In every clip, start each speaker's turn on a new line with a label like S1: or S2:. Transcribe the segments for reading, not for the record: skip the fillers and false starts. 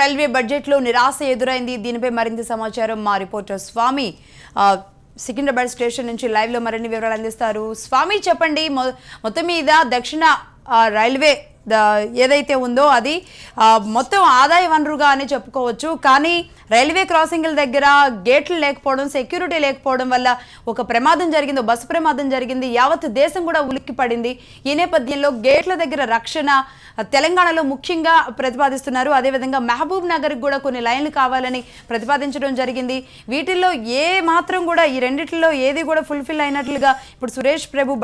S1: Railway బడ్జెట్లో నిరాశ ఎదురైంది. దీనిపై మరింత సమాచారం మా రిపోర్టర్ స్వామి సికింద్రాబాద్ స్టేషన్ నుంచి లైవ్ లో మరిన్ని వివరాలు అందిస్తారు. స్వామి చెప్పండి, మొత్తం మీద దక్షిణ రైల్వే ఏదైతే ఉందో అది మొత్తం ఆదాయ వనరుగా అని చెప్పుకోవచ్చు. కానీ రైల్వే క్రాసింగ్ల దగ్గర గేట్లు లేకపోవడం, సెక్యూరిటీ లేకపోవడం వల్ల ఒక ప్రమాదం జరిగింది, బస్సు ప్రమాదం జరిగింది. యావత్ దేశం కూడా ఉలిక్కి పడింది. ఈ నేపథ్యంలో గేట్ల దగ్గర రక్షణ తెలంగాణలో ముఖ్యంగా ప్రతిపాదిస్తున్నారు. అదేవిధంగా మహబూబ్ నగర్కి కూడా కొన్ని లైన్లు కావాలని ప్రతిపాదించడం జరిగింది. వీటిల్లో ఏ మాత్రం కూడా ఈ రెండిట్లో ఏది కూడా ఫుల్ఫిల్ అయినట్లుగా ఇప్పుడు సురేష్ ప్రభు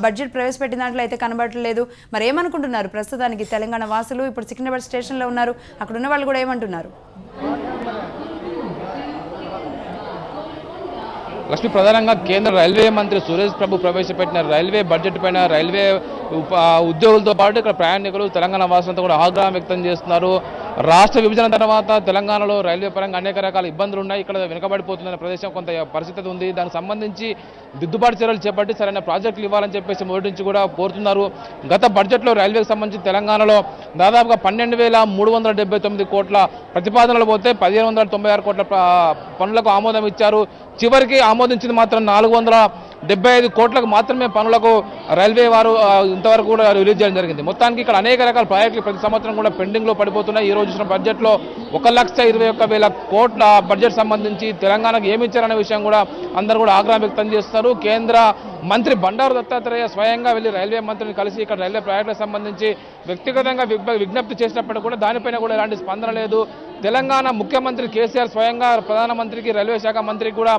S1: బడ్జెట్ ప్రవేశపెట్టినట్లు అయితే కనబడట్లేదు. మరి ఏమనుకుంటున్నారు ప్రస్తుతానికి తెలంగాణ వాసులు? ఇప్పుడు సికింద్రాబాద్ స్టేషన్లో ఉన్నారు, అక్కడ ఉన్న వాళ్ళు కూడా ఏమంటున్నారు?
S2: లక్ష్మి, ప్రధానంగా కేంద్ర రైల్వే మంత్రి సురేష్ ప్రభు ప్రవేశపెట్టిన రైల్వే బడ్జెట్ పైన రైల్వే ఉద్యోగులతో పాటు ఇక్కడ ప్రయాణికులు తెలంగాణ వాసులంతా కూడా ఆగ్రహం వ్యక్తం చేస్తున్నారు. రాష్ట్ర విభజన తర్వాత తెలంగాణలో రైల్వే పరంగా అనేక రకాల ఇబ్బందులు ఉన్నాయి. ఇక్కడ వెనుకబడిపోతున్న ప్రదేశం కొంత పరిస్థితి ఉంది. దానికి సంబంధించి దిద్దుబాటు చర్యలు చేపట్టి సరైన ప్రాజెక్టులు ఇవ్వాలని చెప్పేసి మొదటి నుంచి కూడా కోరుతున్నారు. గత బడ్జెట్లో రైల్వేకి సంబంధించి తెలంగాణలో దాదాపుగా 12,379 కోట్ల ప్రతిపాదనలు పోతే 1,596 కోట్ల పనులకు ఆమోదం ఇచ్చారు. చివరికి ఆమోదించింది మాత్రం 475 కోట్లకు మాత్రమే పనులకు రైల్వే వారు ఇంతవరకు కూడా రిలీజ్ చేయడం జరిగింది. మొత్తానికి ఇక్కడ అనేక రకాల ప్రాజెక్టులు ప్రతి సంవత్సరం కూడా పెండింగ్లో పడిపోతున్నాయి. ఈ రోజు చూసిన బడ్జెట్లో 1,21,000 కోట్ల బడ్జెట్ సంబంధించి తెలంగాణకు ఏమి ఇచ్చారనే విషయం కూడా అందరూ కూడా ఆగ్రహం వ్యక్తం చేస్తారు. కేంద్ర మంత్రి బండారు దత్తాత్రేయ స్వయంగా వెళ్లి రైల్వే మంత్రిని కలిసి ఇక్కడ రైల్వే ప్రాజెక్టులకు సంబంధించి వ్యక్తిగతంగా విజ్ఞప్తి చేసినప్పటికీ కూడా దానిపైన కూడా ఎలాంటి స్పందన లేదు. తెలంగాణ ముఖ్యమంత్రి కేసీఆర్ స్వయంగా ప్రధానమంత్రికి, రైల్వే శాఖ మంత్రికి కూడా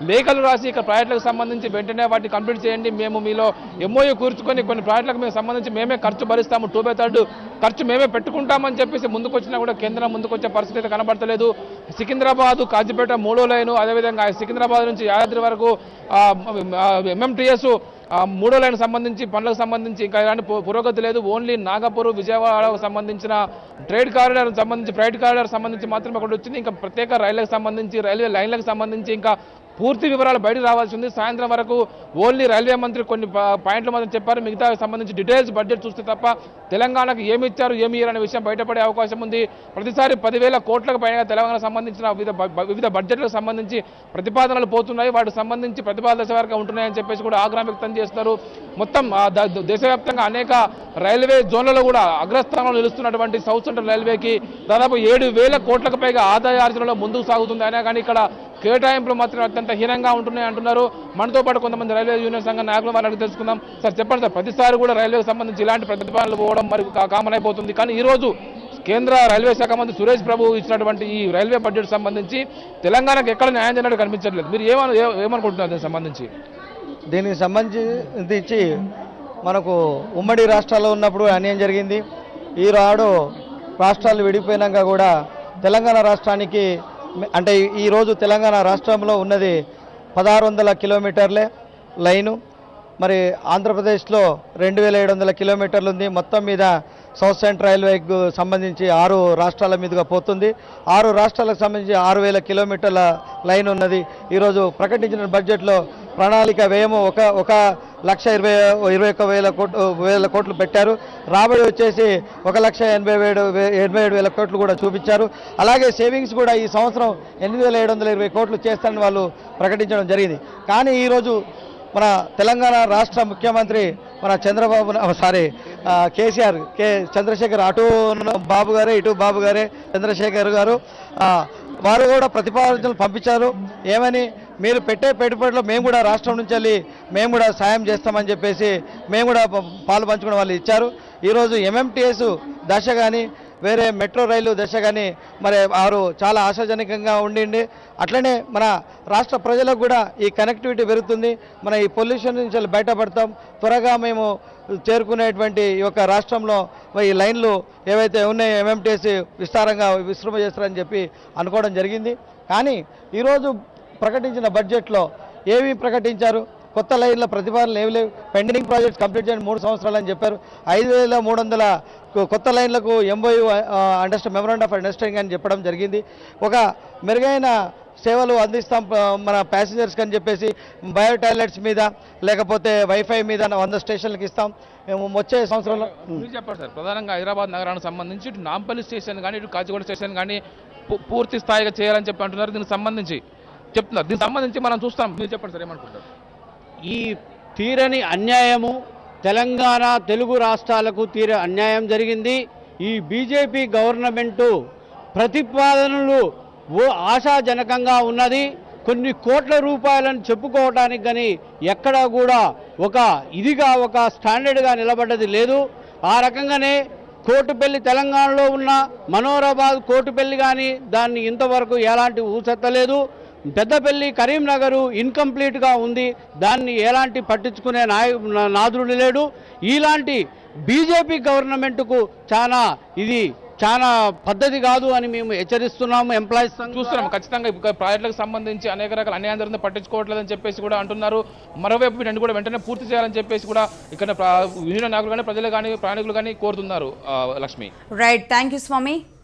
S2: లేఖలు రాసి ఇక్కడ ప్రాజెక్టులకు సంబంధించి వెంటనే వాటిని కంప్లీట్ చేయండి, మేము మీలో ఎంఓయూ కూర్చుకొని కొన్ని ప్రాజెక్టులకు మేము సంబంధించి మేమే ఖర్చు భరిస్తాము, 2/3 ఖర్చు మేమే పెట్టుకుంటామని చెప్పేసి ముందుకొచ్చినా కూడా కేంద్రం ముందుకొచ్చే పరిస్థితి కనబడతలేదు. సికింద్రాబాద్ కాజీపేట 3వ లైను, అదేవిధంగా సికింద్రాబాద్ నుంచి యాదాద్రి వరకు ఎంఎంటీఎస్ 3వ లైన్ సంబంధించి పనులకు సంబంధించి ఇంకా ఎలాంటి పురోగతి లేదు. ఓన్లీ నాగపూర్, విజయవాడకు సంబంధించిన ట్రేడ్ కారిడార్ సంబంధించి, ఫ్రైట్ కారిడార్ సంబంధించి మాత్రమే ఒకటి వచ్చింది. ఇంకా ప్రత్యేక రైళ్లకు సంబంధించి, రైల్వే లైన్లకు సంబంధించి ఇంకా పూర్తి వివరాలు బయటకు రావాల్సి ఉంది. సాయంత్రం వరకు ఓన్లీ రైల్వే మంత్రి కొన్ని పాయింట్లు మాత్రం చెప్పారు. మిగతా సంబంధించి డీటెయిల్స్ బడ్జెట్ చూస్తే తప్ప తెలంగాణకు ఏమి ఇచ్చారు, ఏమి ఇయ్యారనే విషయం బయటపడే అవకాశం ఉంది. ప్రతిసారి 10,000 కోట్లకు పైగా తెలంగాణ సంబంధించిన వివిధ బడ్జెట్లకు సంబంధించి ప్రతిపాదనలు పోతున్నాయి. వాటికి సంబంధించి ప్రతిపాదన దశ వరకు ఉంటున్నాయని చెప్పేసి కూడా ఆగ్రహం వ్యక్తం చేస్తారు. మొత్తం దేశవ్యాప్తంగా అనేక రైల్వే జోన్లలో కూడా అగ్రస్థానంలో నిలుస్తున్నటువంటి సౌత్ సెంట్రల్ రైల్వేకి దాదాపు 7,000 కోట్లకు పైగా ఆదాయార్జనలో ముందుకు సాగుతుంది. అయినా కానీ ఇక్కడ కేటాయింపులు మాత్రం అత్యంత హీనంగా ఉంటున్నాయి అంటున్నారు. మనతో పాటు కొంతమంది రైల్వే యూనియన్ సంఘ నాయకులు వారిని తెలుసుకుందాం. సార్ చెప్పండి సార్, ప్రతిసారి కూడా రైల్వేకి సంబంధించి ఇలాంటి ప్రతిపాదనలు పోవడం మరి కామన్ అయిపోతుంది. కానీ ఈరోజు కేంద్ర రైల్వే శాఖ మంత్రి సురేష్ ప్రభు ఇచ్చినటువంటి ఈ రైల్వే బడ్జెట్ సంబంధించి తెలంగాణకు ఎక్కడ న్యాయం చేయడానికి కనిపించట్లేదు. మీరు ఏమనుకుంటున్నారు
S3: దీనికి సంబంధించి మనకు ఉమ్మడి రాష్ట్రాల్లో ఉన్నప్పుడు అన్యాయం జరిగింది. ఈనాడు రాష్ట్రాలు విడిపోయినాక కూడా తెలంగాణ రాష్ట్రానికి అంటే ఈరోజు తెలంగాణ రాష్ట్రంలో ఉన్నది 1,600 కిలోమీటర్లే లైను. మరి ఆంధ్రప్రదేశ్లో 2,700 కిలోమీటర్లు ఉంది. మొత్తం మీద సౌత్ సెంట్రల్ రైల్వేకు సంబంధించి 6 రాష్ట్రాల మీదుగా పోతుంది. 6 రాష్ట్రాలకు సంబంధించి 6,000 కిలోమీటర్ల లైన్ ఉన్నది. ఈరోజు ప్రకటించిన బడ్జెట్లో ప్రణాళిక వ్యయము 1,21,000 కోట్లు పెట్టారు. రాబడి వచ్చేసి 1,87,000 కోట్లు కూడా చూపించారు. అలాగే సేవింగ్స్ కూడా ఈ సంవత్సరం 8,720 కోట్లు చేస్తారని వాళ్ళు ప్రకటించడం జరిగింది. కానీ ఈరోజు మన తెలంగాణ రాష్ట్ర ముఖ్యమంత్రి మన కేసీఆర్ చంద్రశేఖర్, అటు బాబు గారే ఇటు బాబు గారే చంద్రశేఖర్ గారు వారు కూడా ప్రతిపాదనలు పంపించారు. ఏమని, మీరు పెట్టే పెట్టుబడిలో మేము కూడా రాష్ట్రం నుంచి వెళ్ళి మేము కూడా సాయం చేస్తామని చెప్పేసి మేము కూడా పాలు పంచుకునే వాళ్ళు ఇచ్చారు. ఈరోజు ఎంఎంటీఎస్ దశ కానీ వేరే మెట్రో రైలు దశ కానీ మరి వారు చాలా ఆశాజనకంగా ఉండింది. అట్లనే మన రాష్ట్ర ప్రజలకు కూడా ఈ కనెక్టివిటీ పెరుగుతుంది. మన ఈ పొల్యూషన్ నుంచి బయటపడతాం. త్వరగా మేము చేరుకునేటువంటి ఈ యొక్క రాష్ట్రంలో ఈ లైన్లు ఏవైతే ఉన్నాయో ఎంఎంటీఎస్ విస్తారంగా విస్తృత చేస్తారని చెప్పి అనుకోవడం జరిగింది. కానీ ఈరోజు ప్రకటించిన బడ్జెట్లో ఏమి ప్రకటించారు? కొత్త లైన్ల ప్రతిపాదనలు ఏమి లేవు. పెండింగ్ ప్రాజెక్ట్స్ కంప్లీట్ చేయండి 3 సంవత్సరాలు అని చెప్పారు. 5,300 కొత్త లైన్లకు ఎంఓయూ మెమరాండం ఆఫ్ అండర్స్టాండింగ్ అని చెప్పడం జరిగింది. ఒక మెరుగైన సేవలు అందిస్తాం మన ప్యాసింజర్స్కి అని చెప్పేసి బయో టాయిలెట్స్ మీద లేకపోతే వైఫై మీద 100 స్టేషన్లకు ఇస్తాం వచ్చే సంవత్సరంలో.
S2: మీరు చెప్పండి సార్, ప్రధానంగా హైదరాబాద్ నగరానికి సంబంధించి ఇటు నాంపల్లి స్టేషన్ కానీ ఇటు కాచిగూడ స్టేషన్ కానీ పూర్తి స్థాయిగా చేయాలని చెప్పి అంటున్నారు. దీనికి సంబంధించి చెప్తున్నారు, దీనికి సంబంధించి మనం చూస్తాం. మీరు చెప్పండి సార్, ఏమనుకుంటారు?
S4: ఈ తీరని అన్యాయము తెలంగాణ తెలుగు రాష్ట్రాలకు అన్యాయం జరిగింది. ఈ బీజేపీ గవర్నమెంటు ప్రతిపాదనలు ఆశాజనకంగా ఉన్నది. కొన్ని కోట్ల రూపాయలను చెప్పుకోవడానికి కానీ ఎక్కడా కూడా ఒక స్టాండర్డ్గా నిలబడ్డది లేదు. ఆ రకంగానే కోటుపల్లి తెలంగాణలో ఉన్న మనోరాబాద్ కోటుపల్లి కానీ దాన్ని ఇంతవరకు ఎలాంటి ఊసెత్తలేదు. పెద్దపల్లి కరీంనగర్ ఇన్కంప్లీట్గా ఉంది, దాన్ని ఎలాంటి పట్టించుకునే నాదుడు లేడు. ఇలాంటి బీజేపీ గవర్నమెంట్కు ఇది చాలా పద్ధతి కాదు అని మేము హెచ్చరిస్తున్నాము. ఎంప్లాయీస్
S2: చూస్తున్నాం ఖచ్చితంగా ప్రాజెక్టులకు సంబంధించి అనేక రకాల అన్యాయం జరిగింది, పట్టించుకోవట్లేదని చెప్పేసి కూడా అంటున్నారు. మరోవైపు వీటిని కూడా వెంటనే పూర్తి చేయాలని చెప్పేసి కూడా ఇక్కడ యూనియన్ నాయకులు కానీ ప్రజలు కానీ ప్రయాణికులు కానీ కోరుతున్నారు. Lakshmi,
S1: right, thank you Swamy.